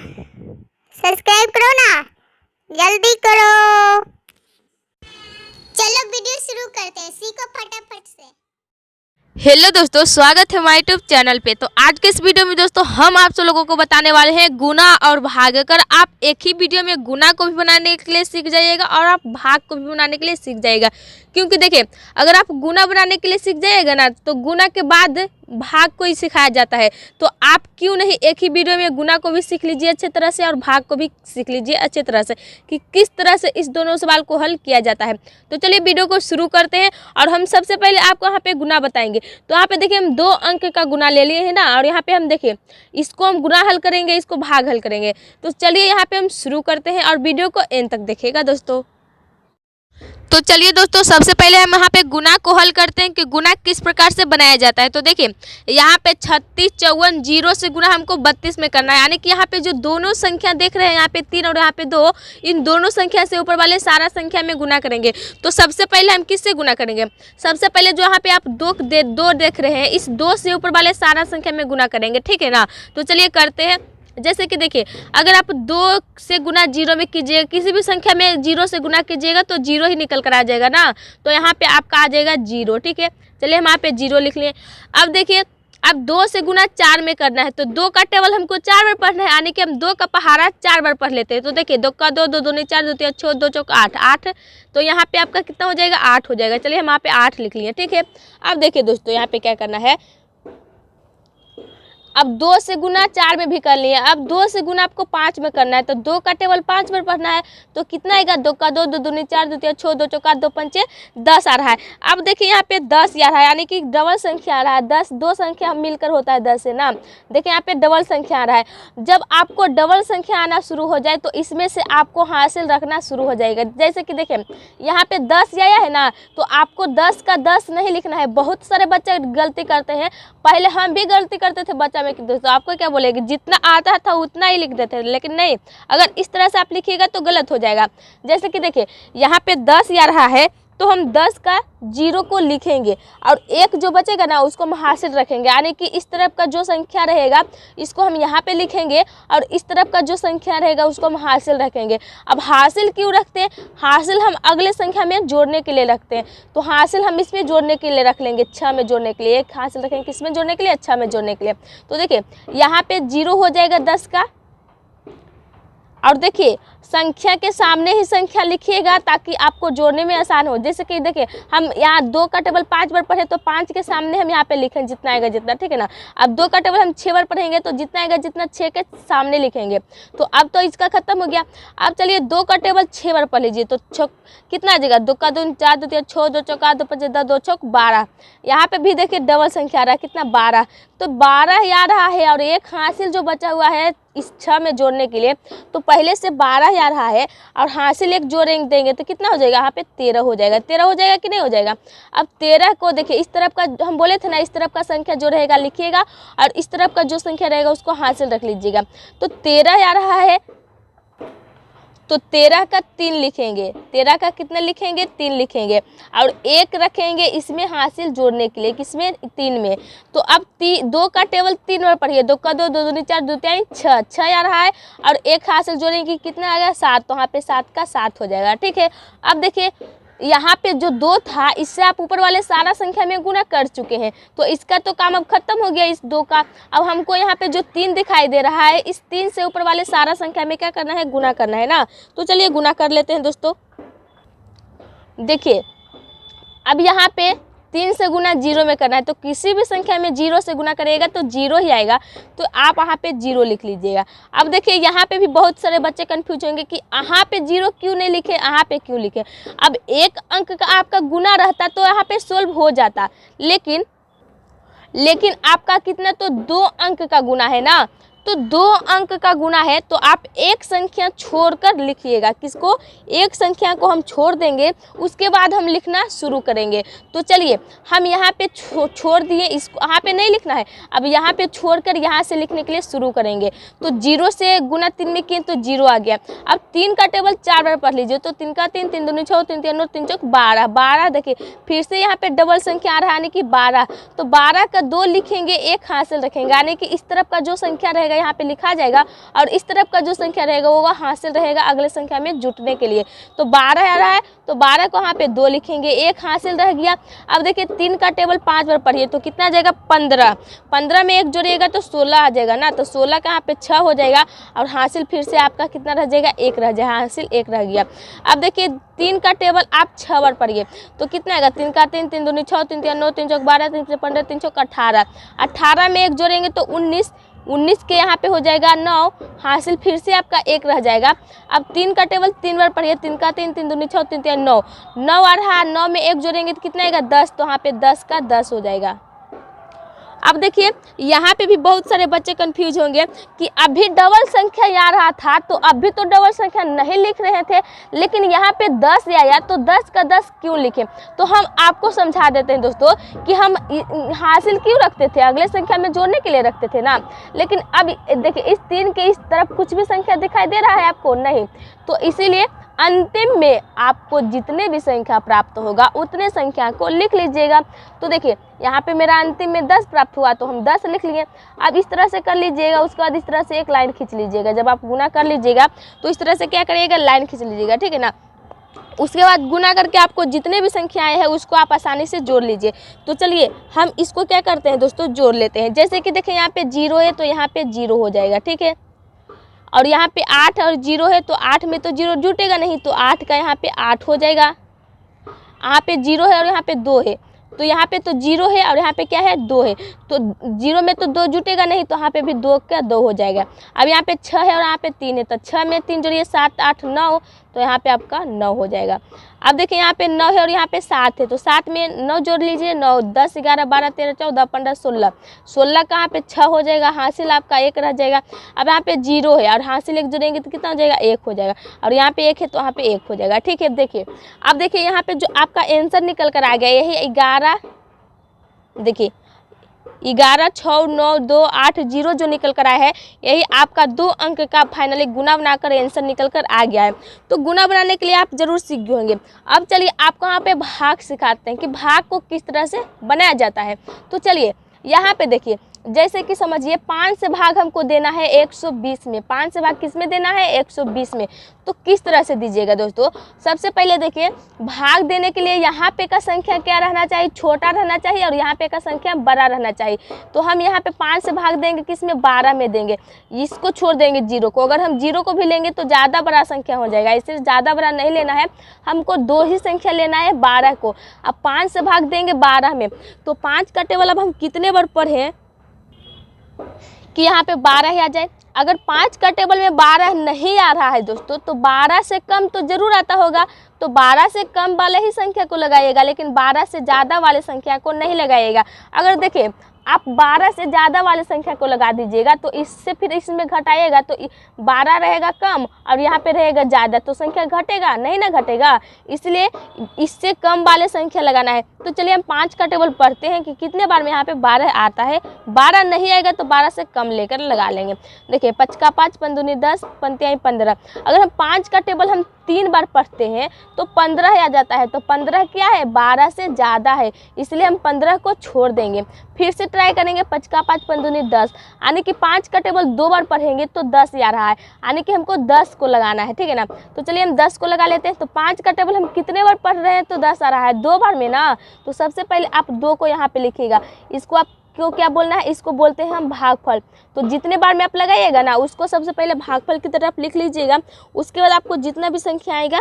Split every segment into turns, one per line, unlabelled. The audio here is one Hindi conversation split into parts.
सब्सक्राइब करो ना, जल्दी करो। चलो वीडियो शुरू करते हैं, सीखो फटाफट से।
हेलो दोस्तों, स्वागत है हमारे यूट्यूब चैनल पे। तो आज के इस वीडियो में दोस्तों हम आप सब लोगों को बताने वाले हैं गुना और भाग। अगर आप एक ही वीडियो में गुना को भी बनाने के लिए सीख जाइएगा और आप भाग को भी बनाने के लिए सीख जाइएगा। क्योंकि देखिए, अगर आप गुना बनाने के लिए सीख जाइएगा ना, तो गुना के बाद भाग को ही सिखाया जाता है। तो आप क्यों नहीं एक ही वीडियो में गुना को भी सीख लीजिए अच्छे तरह से और भाग को भी सीख लीजिए अच्छे तरह से कि किस तरह से इस दोनों सवाल को हल किया जाता है। तो चलिए वीडियो को शुरू करते हैं और हम सबसे पहले आपको यहाँ पे गुना बताएंगे। तो यहाँ पे देखिए, हम 2 अंक का गुना ले लिए हैं ना, और यहाँ पे हम देखिए इसको हम गुना हल करेंगे, इसको भाग हल करेंगे। तो चलिए यहाँ पे हम शुरू करते हैं और वीडियो को एंड तक देखिएगा दोस्तों। तो चलिए दोस्तों, सबसे पहले हम यहाँ पे गुना को हल करते हैं कि गुना किस प्रकार से बनाया जाता है। तो देखिए, यहाँ पे 36, 54 जीरो से गुना हमको 32 में करना है। यानी कि यहाँ पे जो दोनों संख्या देख रहे हैं, यहाँ पे 3 और यहाँ पे 2, इन दोनों संख्या से ऊपर वाले सारा संख्या में गुना करेंगे। तो सबसे पहले हम किससे गुना करेंगे? सबसे पहले जो यहाँ पे आप 2 देख रहे हैं, इस 2 से ऊपर वाले सारा संख्या में गुना करेंगे, ठीक है ना। तो चलिए करते हैं। जैसे कि देखिए, अगर आप 2 से गुना 0 में कीजिएगा, किसी भी संख्या में 0 से गुना कीजिएगा तो 0 ही निकल कर आ जाएगा ना। तो यहाँ पे आपका आ जाएगा 0, ठीक है। चलिए हम यहाँ पे 0 लिख लिए। अब देखिए, अब 2 से गुना 4 में करना है, तो 2 का टेबल हमको 4 बार पढ़ना है। यानी कि हम 2 का पहाड़ा 4 बार पढ़ लेते हैं। तो देखिए, 2 का 2, 2 दूनी 4, 2 तिया 6, 2 चौक 8, 8। तो यहाँ पे आपका कितना हो जाएगा? 8 हो जाएगा। चलिए हम यहाँ पे 8 लिख लिए, ठीक है। अब देखिए दोस्तों, यहाँ पे क्या करना है, अब 2 से गुना 4 में भी कर लिए। अब 2 से गुना आपको 5 में करना है, तो 2 का टेबल 5 बार पढ़ना है। तो कितना आएगा? 2 का 2, 2 दूनी 4, 2 तिया 6, 2 चौका 2 पंचे 10 आ रहा है। अब देखिए यहाँ पे 10 आ रहा है, यानी कि डबल संख्या आ रहा है। 10 2 संख्या मिलकर होता है 10 से ना। देखिए यहाँ पे डबल संख्या आ रहा है। जब आपको डबल संख्या आना शुरू हो जाए तो इसमें से आपको हासिल रखना शुरू हो जाएगा। जैसे कि देखिए, यहाँ पे 10 आया है ना, तो आपको 10 का 10 नहीं लिखना है। बहुत सारे बच्चे गलती करते हैं, पहले हम भी गलती करते थे बच्चा में कि दोस्तों आपको क्या बोलेगी, जितना आता था उतना ही लिख देते थे। लेकिन नहीं, अगर इस तरह से आप लिखिएगा तो गलत हो जाएगा। जैसे कि देखिए, यहाँ पे 10 आ रहा है, तो हम 10 का 0 को लिखेंगे और 1 जो बचेगा ना उसको हम हासिल रखेंगे। यानी कि इस तरफ का जो संख्या रहेगा इसको हम यहाँ पे लिखेंगे और इस तरफ का जो संख्या रहेगा उसको हम हासिल रखेंगे। अब हासिल क्यों रखते हैं? हासिल हम अगले संख्या में जोड़ने के लिए रखते हैं। तो हासिल हम इसमें जोड़ने के लिए रख लेंगे, 6 में जोड़ने के लिए। एक हासिल रखेंगे किसमें जोड़ने के लिए? 6 में जोड़ने के लिए। तो देखिए, यहाँ पे 0 हो जाएगा 10 का। और देखिए, संख्या के सामने ही संख्या लिखिएगा ताकि आपको जोड़ने में आसान हो। जैसे कि देखिए, हम यहाँ 2 का टेबल 5 बार पढ़े, तो 5 के सामने हम यहाँ पे लिखें जितना आएगा जितना, ठीक है ना। अब 2 का टेबल हम 6 बार पढ़ेंगे, तो जितना आएगा जितना 6 के सामने लिखेंगे। तो अब तो इसका खत्म हो गया। अब चलिए 2 का टेबल 6 बार पढ़ लीजिए, तो कितना आ जाएगा? 2 का 2 4, 2 तिया 6, 2 चौका 2 पंचे 10, 2 चौक 12। यहाँ पे भी देखिए डबल संख्या आ रहा है, कितना? 12। तो 12 आ रहा है और एक हासिल जो बचा हुआ है इस 6 में जोड़ने के लिए, तो पहले से 12 आ रहा है और हासिल एक जोड़ेंगे देंगे तो कितना हो जाएगा? यहाँ पे 13 हो जाएगा। 13 हो जाएगा कि नहीं हो जाएगा? अब 13 को देखिए, इस तरफ का हम बोले थे ना, इस तरफ का संख्या जो रहेगा लिखिएगा और इस तरफ का जो संख्या रहेगा उसको हासिल रख लीजिएगा। तो 13 आ रहा है, तो 13 का 3 लिखेंगे। 13 का कितना लिखेंगे? 3 लिखेंगे और 1 रखेंगे इसमें हासिल जोड़ने के लिए, किसमें? 3 में। तो अब 2 का टेबल 3 बार पढ़िए। 2 का 2, 2 दूनी 4, 2 तिया 6, 6 आ रहा है और 1 हासिल जोड़ेंगे, कितना आ गया? 7। तो यहाँ पे 7 का 7 हो जाएगा, ठीक है। अब देखिए, यहाँ पे जो 2 था इससे आप ऊपर वाले सारा संख्या में गुना कर चुके हैं, तो इसका तो काम अब खत्म हो गया इस 2 का। अब हमको यहाँ पे जो 3 दिखाई दे रहा है, इस 3 से ऊपर वाले सारा संख्या में क्या करना है? गुना करना है ना। तो चलिए गुना कर लेते हैं दोस्तों। देखिए, अब यहाँ पे 3 से गुना 0 में करना है, तो किसी भी संख्या में 0 से गुना करेगा तो 0 ही आएगा। तो आप यहाँ पे 0 लिख लीजिएगा। अब देखिए, यहाँ पे भी बहुत सारे बच्चे कंफ्यूज होंगे कि यहाँ पे 0 क्यों नहीं लिखे, यहाँ पे क्यों लिखे। अब 1 अंक का आपका गुना रहता तो यहाँ पे सोल्व हो जाता, लेकिन आपका कितना? तो 2 अंक का गुना है ना। तो 2 अंक का गुना है, तो आप एक संख्या छोड़कर लिखिएगा। किसको? एक संख्या को हम छोड़ देंगे, उसके बाद हम लिखना शुरू करेंगे। तो चलिए, हम यहाँ पे छोड़ दिए, इसको यहाँ पे नहीं लिखना है। अब यहाँ पे छोड़कर यहाँ से लिखने के लिए शुरू करेंगे। तो 0 से गुना 3 में किए तो 0 आ गया। अब 3 का टेबल 4 बार पढ़ लीजिए, तो 3 का 3, 3 दूनी 6, 3 तिया 9, 3 चौक 12। 12 देखिए, फिर से यहाँ पे डबल संख्या आ रहा है, यानी कि 12। तो 12 का 2 लिखेंगे, 1 हासिल रखेंगे, यानी कि इस तरफ का जो संख्या रहेगा जाएगा, यहाँ पे लिखा जाएगा, और इस तरफ का जो संख्या रहेगा वो हासिल रहेगा अगले संख्या में जुटने के लिए। तो 12 आ रहा है तो 12 को यहाँ पे 2 लिखेंगे, 1 हासिल रह गया। अब देखिए 3 का टेबल 5 बार पढ़िए तो कितना आ जाएगा 15, 15 में 1 जोड़िएगा तो 16 आ जाएगा ना, तो 16 का यहाँ पे 6 हो जाएगा, और हासिल फिर से आपका कितना रह जाएगा 1 रह जाएगा, हासिल 1 रह गया। अब देखिए 3 का टेबल आप 6 बार पढ़िए तो कितना आएगा 3 का 3, 3 दूनी 6, 3 3 9, 3 चौक 12, 3 15, 3 चौक 18, 18 में 1 जोड़ेंगे तो 19, 19 के यहाँ पे हो जाएगा 9, हासिल फिर से आपका 1 रह जाएगा। अब 3 का टेबल 3 बार पढ़िए, 3 का 3, 3 दूनी 6, 3 3 9, 9 आ रहा, 9 में 1 जोड़ेंगे तो कितना आएगा 10, तो यहाँ पे 10 का 10 हो जाएगा। अब देखिए यहाँ पे भी बहुत सारे बच्चे कंफ्यूज होंगे कि अभी डबल संख्या आ रहा था तो अभी तो डबल संख्या नहीं लिख रहे थे, लेकिन यहाँ पे 10 आया तो 10 का 10 क्यों लिखे। तो हम आपको समझा देते हैं दोस्तों कि हम हासिल क्यों रखते थे, अगले संख्या में जोड़ने के लिए रखते थे ना। लेकिन अब देखिए इस 3 के इस तरफ कुछ भी संख्या दिखाई दे रहा है आपको नहीं, तो इसीलिए अंतिम में आपको जितने भी संख्या प्राप्त होगा उतने संख्या को लिख लीजिएगा। तो देखिए यहाँ पे मेरा अंतिम में 10 प्राप्त हुआ तो हम 10 लिख लिए। अब इस तरह से कर लीजिएगा, उसके बाद इस तरह से एक लाइन खींच लीजिएगा। जब आप गुना कर लीजिएगा तो इस तरह से क्या करिएगा, लाइन खींच लीजिएगा, ठीक है ना। उसके बाद गुना करके आपको जितने भी संख्याएं हैं उसको आप आसानी से जोड़ लीजिए। तो चलिए हम इसको क्या करते हैं दोस्तों, जोड़ लेते हैं। जैसे कि देखिए यहाँ पे 0 है तो यहाँ पे 0 हो जाएगा, ठीक है। और यहाँ पे 8 और 0 है तो 8 में तो 0 जुटेगा नहीं, तो 8 का यहाँ पे 8 हो जाएगा। यहाँ पे 0 है और यहाँ पे 2 है तो यहाँ पे तो 0 है और यहाँ पे क्या है 2 है, तो 0 में तो 2 जुटेगा नहीं, तो यहाँ पे भी 2 का 2 हो जाएगा। अब यहाँ पे 6 है और यहाँ पे 3 है तो 6 में 3 जोड़िए 7 8 9, तो यहाँ पे आपका 9 हो जाएगा। अब देखिए यहाँ पे 9 है और यहाँ पे 7 है तो 7 में 9 जोड़ लीजिए, 9 10 11 12 13 14 15 16, 16 का यहाँ पे 6 हो जाएगा, हासिल आपका 1 रह जाएगा। अब यहाँ पे 0 है और हासिल 1 जोड़ेंगे तो कितना हो जाएगा 1 हो जाएगा, और यहाँ पे 1 है तो यहाँ पे 1 हो जाएगा, ठीक है। देखिए अब देखिए यहाँ पे जो आपका आंसर निकल कर आ गया यही 11, देखिए 11 6 9 2 8 0 जो निकल कर आया है यही आपका 2 अंक का फाइनली गुना बनाकर आंसर निकल कर आ गया है। तो गुना बनाने के लिए आप जरूर सीख गए होंगे। अब चलिए आपको यहाँ पे भाग सिखाते हैं कि भाग को किस तरह से बनाया जाता है। तो चलिए यहाँ पे देखिए, जैसे कि समझिए 5 से भाग हमको देना है 120 में, 5 से भाग किस में देना है 120 में। तो किस तरह से दीजिएगा दोस्तों, सबसे पहले देखिए भाग देने के लिए यहाँ पे का संख्या क्या रहना चाहिए, छोटा रहना चाहिए, और यहाँ पे का संख्या बड़ा रहना चाहिए। तो हम यहाँ पे 5 से भाग देंगे किस में 12 में देंगे, इसको छोड़ देंगे 0 को। अगर हम 0 को भी लेंगे तो ज़्यादा बड़ा संख्या हो जाएगा, इससे ज़्यादा बड़ा नहीं लेना है, हमको 2 ही संख्या लेना है 12 को। अब 5 से भाग देंगे 12 में, तो 5 का टेबल अब हम कितने बार पढ़ें कि यहाँ पे 12 ही आ जाए। अगर 5 का टेबल में 12 नहीं आ रहा है दोस्तों तो 12 से कम तो जरूर आता होगा, तो 12 से कम वाले ही संख्या को लगाइएगा, लेकिन 12 से ज़्यादा वाले संख्या को नहीं लगाइएगा। अगर देखिए आप 12 से ज़्यादा वाले संख्या को लगा दीजिएगा तो इससे फिर इसमें घटाइएगा तो 12 रहेगा कम और यहाँ पे रहेगा ज़्यादा, तो संख्या घटेगा नहीं ना, घटेगा। इसलिए इससे कम वाले संख्या लगाना है। तो चलिए हम 5 का टेबल पढ़ते हैं कि कितने बार में यहाँ पे 12 आता है। 12 नहीं आएगा तो 12 से कम लेकर लगा लेंगे। देखिए 5 का 5 पंदुनी 10 पंतियाँ 15। अगर हम 5 का टेबल हम 3 बार पढ़ते हैं तो 15 आ जाता है, तो 15 क्या है 12 से ज़्यादा है, इसलिए हम 15 को छोड़ देंगे। फिर से ट्राई करेंगे 5 का 5 पंदुनी 10, यानी कि 5 का टेबल 2 बार पढ़ेंगे तो 10 आ रहा है, यानी कि हमको 10 को लगाना है, ठीक है ना। तो चलिए हम 10 को लगा लेते हैं। तो 5 का टेबल हम कितने बार पढ़ रहे हैं तो 10 आ रहा है, 2 बार में ना। तो सबसे पहले आप 2 को यहाँ पे लिखिएगा, इसको आप क्यों क्या बोलना है, इसको बोलते हैं हम भागफल। तो जितने बार में आप लगाइएगा ना उसको सबसे पहले भागफल की तरफ लिख लीजिएगा, उसके बाद आपको जितना भी संख्या आएगा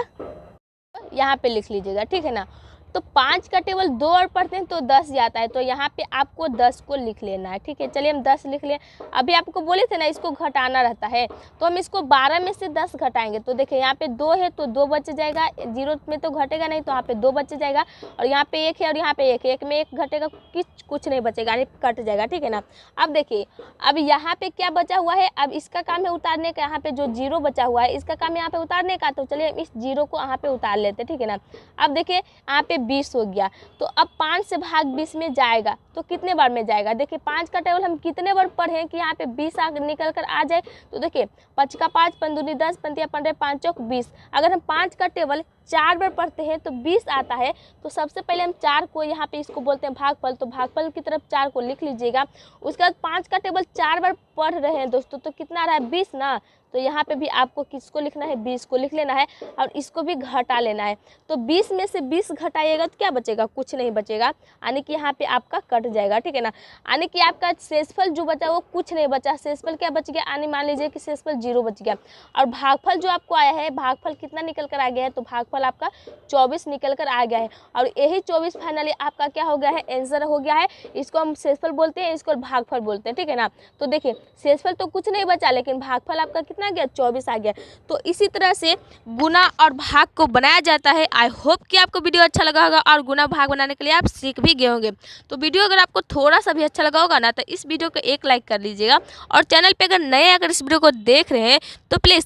यहाँ पे लिख लीजिएगा, ठीक है ना। तो 5 का टेबल 2 बार पढ़ते हैं तो 10 आता है, तो यहाँ पे आपको 10 को लिख लेना है, ठीक है। चलिए हम 10 लिख लें। अभी आपको बोले थे ना इसको घटाना रहता है, तो हम इसको 12 में से 10 घटाएंगे। तो देखिए यहाँ पे 2 है तो 2 बच जाएगा, 0 में तो घटेगा नहीं तो यहाँ पे 2 बच जाएगा, और यहाँ पे 1 है और यहाँ पे 1 है, 1 में 1 घटेगा कुछ नहीं बचेगा, यानी कट जाएगा, ठीक है ना। अब देखिए अब यहाँ पे क्या बचा हुआ है, अब इसका काम है उतारने का। यहाँ पे जो 0 बचा हुआ है इसका काम है यहाँ पे उतारने का, तो चलिए हम इस 0 को यहाँ पे उतार लेते हैं, ठीक है ना। अब देखिए यहाँ पे 20 हो गया, तो अब 5 से भाग 20 में जाएगा तो कितने बार में जाएगा। देखिए 5 का टेबल हम कितने बार पढ़ें कि यहाँ पे 20 निकल कर आ जाए। तो देखिए 5 का 5 पंदुनी 10 पंतिया 15 5 चौक 20। अगर हम 5 का टेबल 4 बार पढ़ते हैं तो 20 आता है। तो सबसे पहले हम 4 को यहाँ पे इसको बोलते हैं भागफल, तो भागफल की तरफ 4 को लिख लीजिएगा। उसके बाद 5 का टेबल 4 बार पढ़ रहे हैं दोस्तों, तो कितना आ रहा है 20 ना। तो यहाँ पे भी आपको किसको लिखना है 20 को लिख लेना है और इसको भी घटा लेना है। तो 20 में से 20 घटाइएगा तो क्या बचेगा, कुछ नहीं बचेगा, यानी कि यहाँ पे आपका कट जाएगा, ठीक है ना। यानी कि आपका शेषफल जो बचा वो कुछ नहीं बचा, शेषफल क्या बच गया, यानी मान लीजिए कि शेषफल 0 बच गया। और भागफल जो आपको आया है, भागफल कितना निकल कर आ गया है, तो भागफल आपका 24 निकल कर आ गया है। और यही 24 फाइनली आपका क्या हो गया है, आंसर हो गया है। इसको हम शेषफल बोलते हैं, इसको भागफल बोलते हैं, ठीक है ना। तो देखिए शेषफल तो कुछ नहीं बचा, लेकिन भागफल आपका कितना आ गया, 24 आ गया। तो इसी तरह से गुना और भाग को बनाया जाता है। आई होप कि आपको वीडियो अच्छा लगा होगा और गुना भाग बनाने के लिए आप सीख भी गए होंगे। तो वीडियो अगर आपको थोड़ा सा भी अच्छा लगा होगा ना, तो इस वीडियो को एक लाइक कर लीजिएगा। और चैनल पे अगर नए अगर इस वीडियो को देख रहे हैं तो प्लीज़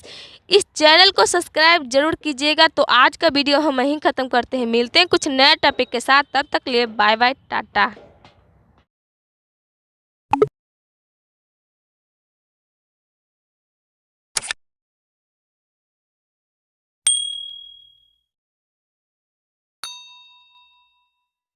इस चैनल को सब्सक्राइब जरूर कीजिएगा। तो आज का वीडियो हम यहीं ख़त्म करते हैं, मिलते हैं कुछ नए टॉपिक के साथ, तब तक लिए बाय बाय टाटा।